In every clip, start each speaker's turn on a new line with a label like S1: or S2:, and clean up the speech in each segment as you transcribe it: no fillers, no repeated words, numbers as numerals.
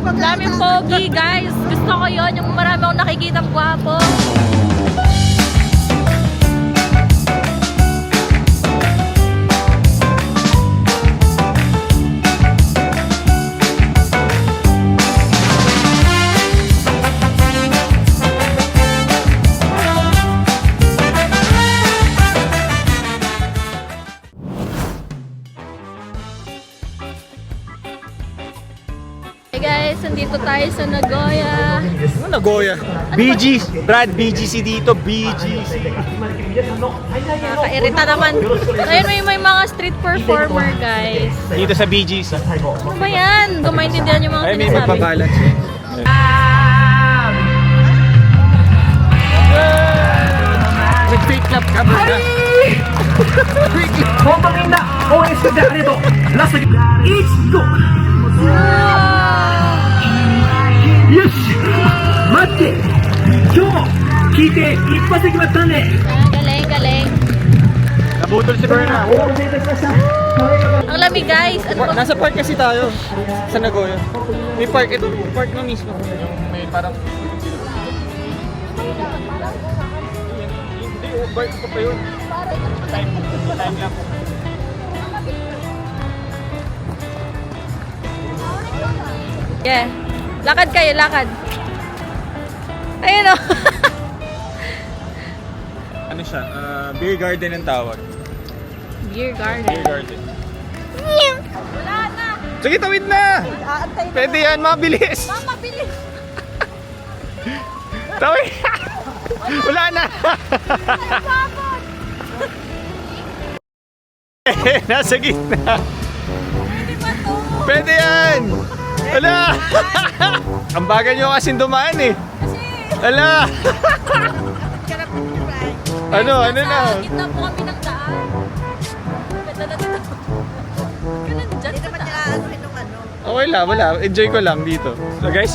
S1: Daming pogi, guys. Gusto ko yon, yung marami akong nakikitang gwapo. Hey guys, nandito tayo sa Nagoya.
S2: Ano Nagoya? BG! Brad, BGC dito, BGC.
S1: Nakakairita naman. Ngayon may mga street performer, guys.
S2: Dito sa BGC.
S1: Ano ba yan? Hindi ko maintindihan yung mga
S2: Ay, may
S1: sinasabi.
S2: magpabalance eh. Nag-fake clap ka ba? Fake clap!
S3: 本当みんな応援してくれてありがとうラスト1go よし待って今日も聞いて一発で決まったんで
S1: Galing, galing.
S2: Nabutol si Berna.
S3: お待たせいたしました
S1: Ang lamig, guys. Ano ba?
S2: Nasa park kasi tayo sa Nagoya. May park, ito park na mismo. May parang... Hindi, park ko pa yun. Time lang.
S1: Yeah. Lakad kayo, lakad. Ayun o.
S2: Ano siya? Beer garden ang tawag.
S1: Beer garden.
S2: Beer garden.
S1: Wala na.
S2: Sige, tawid na! Pwede yan, mabilis!
S1: Mama, bilis.
S2: Tawid! Wala na! Nasa gitna!
S1: Hindi ba to?
S2: Pwede yan! Wala! Ang bagal nyo kasing dumaan eh! Wala! Ano na?
S1: Sa gitna po kami ng daan. Ganda na dito. Ganun dyan sa daan.
S2: Okay lang, wala. Enjoy ko lang dito. So guys,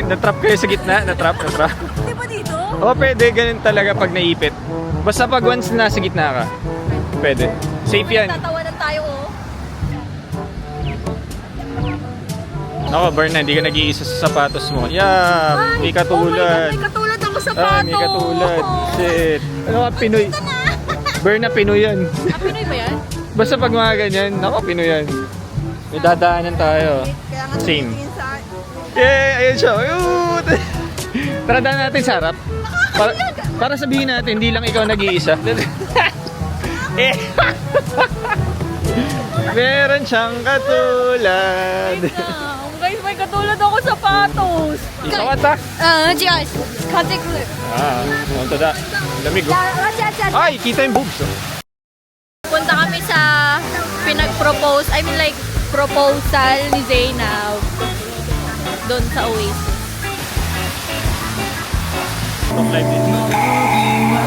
S2: na-trap kayo sa gitna. Na-trap.
S1: Hindi ba dito?
S2: Oo, pwede. Ganun talaga pag naipit. Basta pag once nasa gitna ka, pwede. Safe yan.
S1: Tatawanan tayo oh.
S2: Nako, Berna, hindi ka nag-iisa sa sapatos mo. Yeah, may katulad.
S1: Oh my God, may katulad ako sa
S2: Ah, may katulad. Shit. Ano ka, Pinoy? Berna, Pinoy yan.
S1: Ah, Pinoy ba yan?
S2: Basta pag mga ganyan, nako, Pinoy yan. May dadaanan tayo. Same. Yay! Ayun siya. Ayun! Tara, daan natin sa harap. Para sabihin natin, hindi lang ikaw nag-iisa. Eh. Meron siyang katulad.
S1: Guys, may katulad ako sa sapatos.
S2: Ikaw ata?
S1: 違う。買ってくる。
S2: Ah, punta da. Lamig oh. Ay, kita yung boobs oh.
S1: Punta kami sa pinag-propose, I mean like, proposal ni Zainab doon sa Oasis.
S2: Top live dito.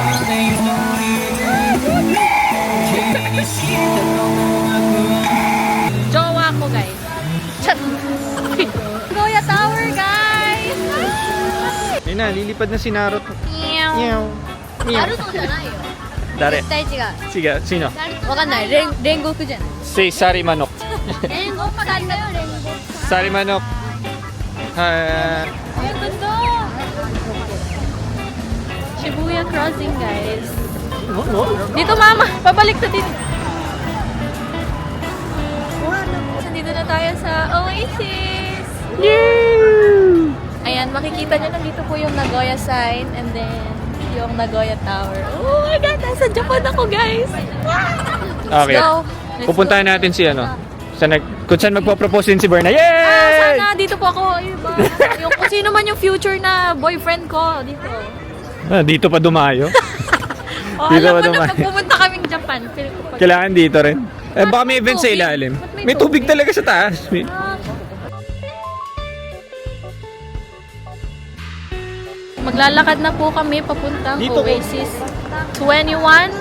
S1: Jowa ko, guys. Chat! Nagoya Tower, guys!
S2: Yun na, lilipad na si Naruto.
S1: Meow.
S2: Meow. Meow.
S1: ナルトじゃないよ。
S2: Dare.
S1: 絶対違う。
S2: Sige, sino?
S1: わかんない。煉獄じゃない。
S2: Si Sari Manok.
S1: 煉獄さんだよ、煉獄。
S2: Sari Manok.
S1: Ang ganda! Shibuya Crossing, guys. Dito, mama! Pabalik sa dito. Nandito na tayo sa Oasis!
S2: Yay!
S1: Ayan, makikita nyo nandito po yung Nagoya sign and then yung Nagoya Tower. Oh my God! Nasa Japan ako, guys!
S2: Okay.
S1: Let's
S2: Pupuntahan
S1: go.
S2: natin si ano. Kung saan magpo-propose din si Berna. Yay!
S1: Sana dito po ako. Ayun ba? Yung kung sino man yung future na boyfriend ko dito.
S2: Dito pa dumayo.
S1: Oh,
S2: Dito
S1: alam
S2: ba
S1: mo na
S2: naman?
S1: pag pumunta kaming Japan, feel ko pag...
S2: Kailangan dito rin. Eh, baka may event sa
S1: tubig?
S2: ilalim.
S1: Ba't may
S2: May tubig
S1: tubig?
S2: talaga sa taas.
S1: Ah. Maglalakad na po kami papuntang
S2: Dito po.
S1: Oasis 21.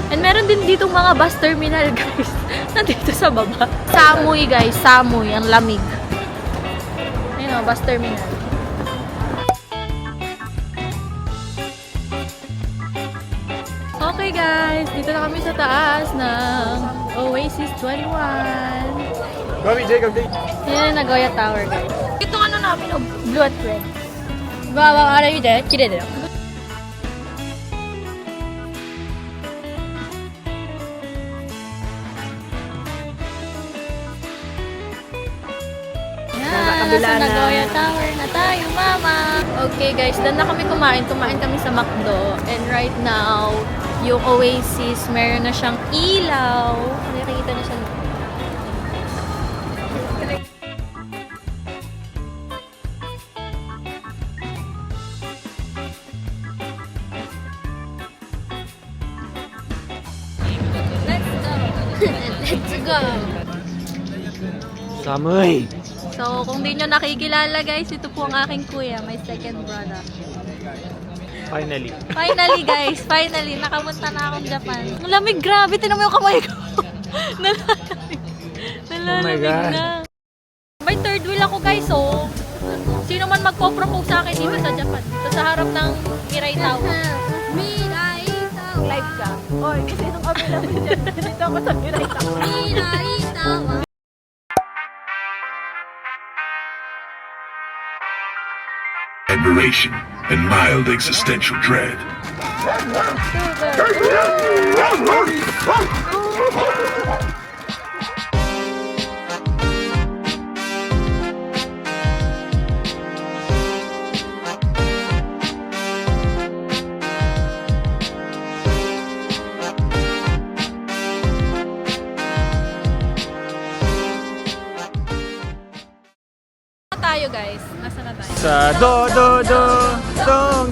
S1: And meron din dito mga bus terminal, guys. Nandito sa baba. Samoy, guys. Samoy. Ang lamig. Ayun o, bus terminal. Okay, guys. Dito na kami sa taas ng Oasis 21.
S2: Bobby, Jacob, Day.
S1: Yan ang Nagoya Tower, guys. Ito ano kami ng blue at red. Bawa ka na yun eh. Kire na. Nasa Nagoya Tower na tayo, mama! Okay guys, doon na kami kumain. Kumain kami sa McDo. And right now, yung Oasis, meron na siyang ilaw. Nakikita na siya. Let's go!
S2: Samoy!
S1: So, kung di nyo nakikilala guys, ito po ang aking kuya, my second brother.
S2: Finally.
S1: Finally guys, finally, nakapunta na akong Japan. Ang lamig, grabe, tinan mo yung kamay ko. Nalalamig. Nalalamig
S2: God.
S1: na. May third wheel ako guys, so sino man magpo-propose sa akin dito sa Japan, dito sa harap ng Mirai Tower. Mirai Tower. Live ka. Oy, kasi nung available dyan, dito ako sa Mirai Tower. Mirai Tower.
S4: Admiration and mild existential dread.
S1: Tayo guys, nasa na tayo?
S2: Sa Don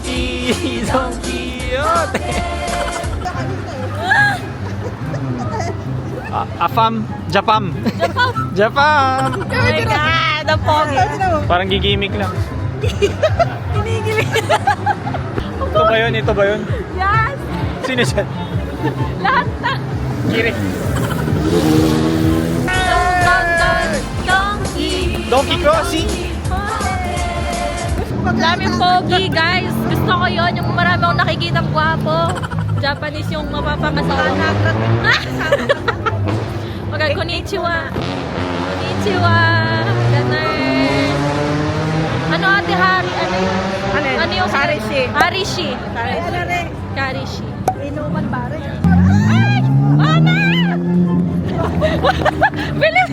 S2: Quixote. Afam, Japam. Japam.
S1: Oh my God, ang pogi.
S2: Parang gigimik lang. Ito ba yun? Ito ba yun?
S1: Yes!
S2: Sino siya?
S1: Lahat na!
S2: Kiri. Donkey Crossing.
S1: Daming pogi, guys. Gusto ko yon yung marami akong nakikitang gwapo. Japanese yung mapapakasawa. Okay, konnichiwa. Konnichiwa. Ganun. Ano ate Hari? Ano yun? Ano yung Harishi. Harishi. Harishi. Inuman pare. Ay! Mama! Bilis!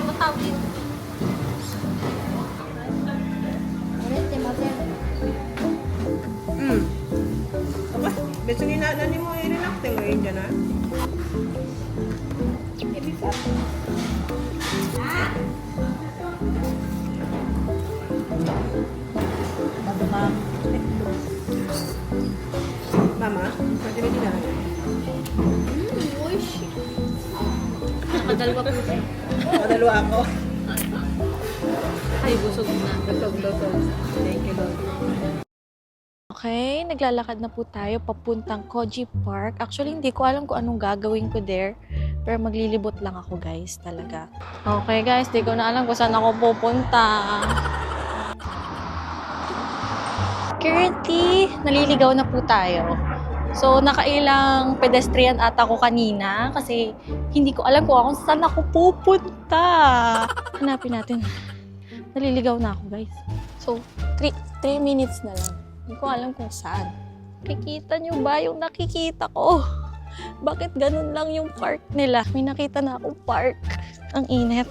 S1: Matawid.
S5: 別に何も入れなくてもいいんじゃない？ママ、初めてじゃない？
S1: Nakadalwa po siya.
S5: Madalo ako.
S1: Ay, busog na.
S5: Lusog. Thank you, Lord.
S1: Okay, naglalakad na po tayo papuntang Koji Park. Actually, hindi ko alam kung anong gagawin ko there. Pero maglilibot lang ako, guys, talaga. Okay, guys, di ko na alam kung saan ako pupunta. Currently, naliligaw na po tayo. So, nakailang pedestrian ata ko kanina kasi hindi ko alam kung saan ako pupunta. Hanapin natin. Naliligaw na ako, guys. So, 3 minutes na lang. Hindi ko alam kung saan. Nakikita nyo ba yung nakikita ko? Bakit ganun lang yung park nila? May nakita na akong park. Ang init.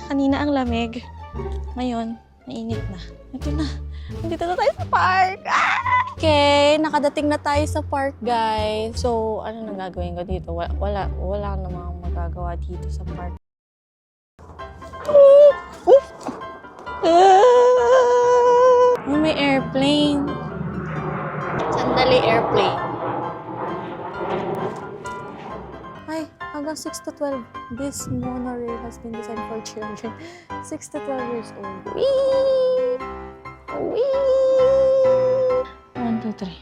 S1: Kanina ang lamig. Ngayon, mainit na. Ito na. Nandito na tayo sa park. Ah! Okay, nakadating na tayo sa park, guys. So, ano nang gagawin ko dito? Wala namang magagawa dito sa park. Oh, may airplane. Sandali, airplane. Ay, hanggang 6 to 12. This monorail has been designed for children 6 to 12 years old. Whee! 3.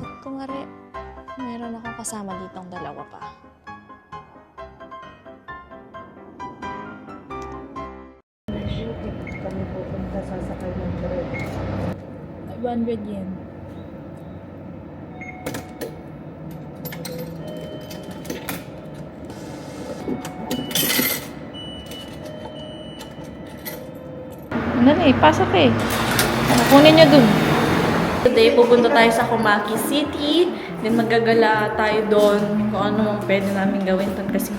S1: Ba't kumari, meron akong kasama ditong dalawa pa.
S5: Kami pupunta sasakay ng tren.
S1: 100 yen. Ano na eh, pasok eh. Kunin niyo dun. Today, pupunta tayo sa Komaki City. Then magagala tayo doon kung ano mang pwede namin gawin doon kasi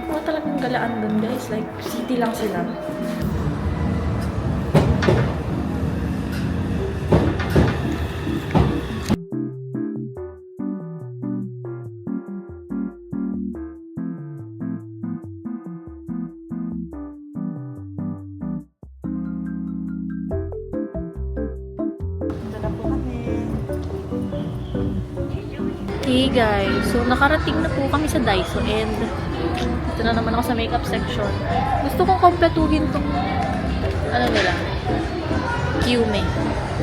S1: wala talagang galaan doon guys. Like, city lang sila. Hey guys, so nakarating na po kami sa Daiso and dito na naman ako sa makeup section. Gusto kong kompletuhin tong ano nila, Kyume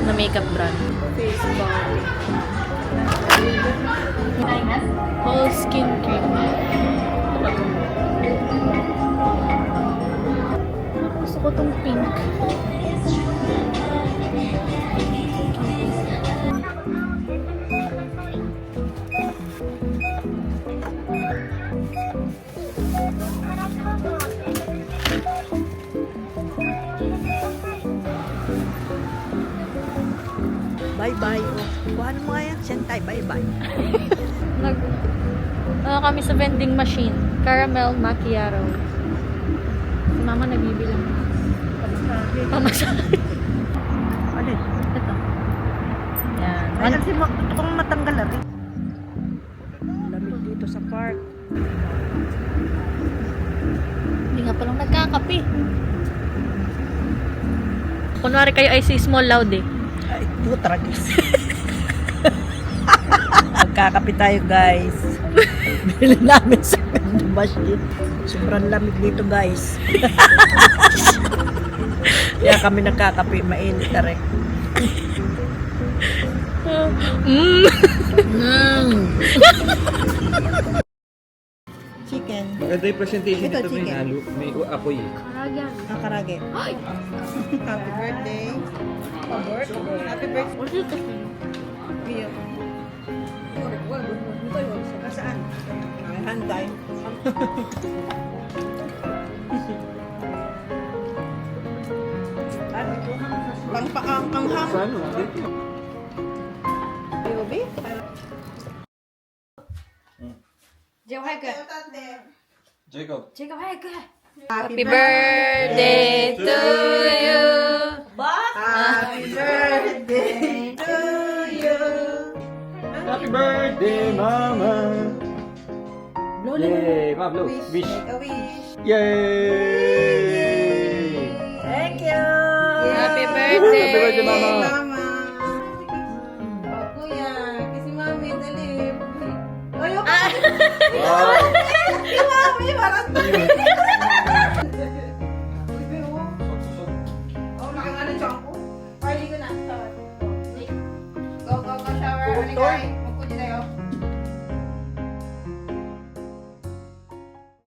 S1: na makeup brand. Face bar. Whole skin cream. Gusto ko tong pink.
S5: Bye-bye. Kuhanin mo nga yan. Sentay, bye-bye.
S1: Kami sa vending machine. Caramel macchiato. Si Mama nagbibilang. Pamasahe.
S5: Alin?
S1: Ito. Yan.
S5: Ay, kasi gusto kong matanggal natin. Lamig dito sa park.
S1: Hindi nga palang nagkakape. Kunwari kayo ay si Small Loud eh.
S5: Ay, putragis. Magkakape tayo, guys. Bili namin sa vending machine. Sobrang lamig dito, guys. Kaya kami nagkakape, mainit na rin. Chicken.
S2: Maganda yung presentation
S5: Ito,
S2: dito, may
S5: chicken.
S2: halo, may apoy.
S5: Nakarage. Happy birthday. Happy birthday. Iyo. Saan? Ay, handay. Pangpangham.
S2: Saan?
S5: Yobi?
S2: Jacob.
S1: Happy birthday to you.
S5: Happy birthday to you.
S2: Happy birthday, Mama! Yay! Ma, blow. Wish.
S5: Make a wish.
S2: Yay!
S5: Thank you.
S1: Happy birthday.
S2: Happy birthday, Mama!
S5: Mama. Oh, kuya. Kasi mami, dali. Ay, okay.
S2: Wow!
S5: Si mami,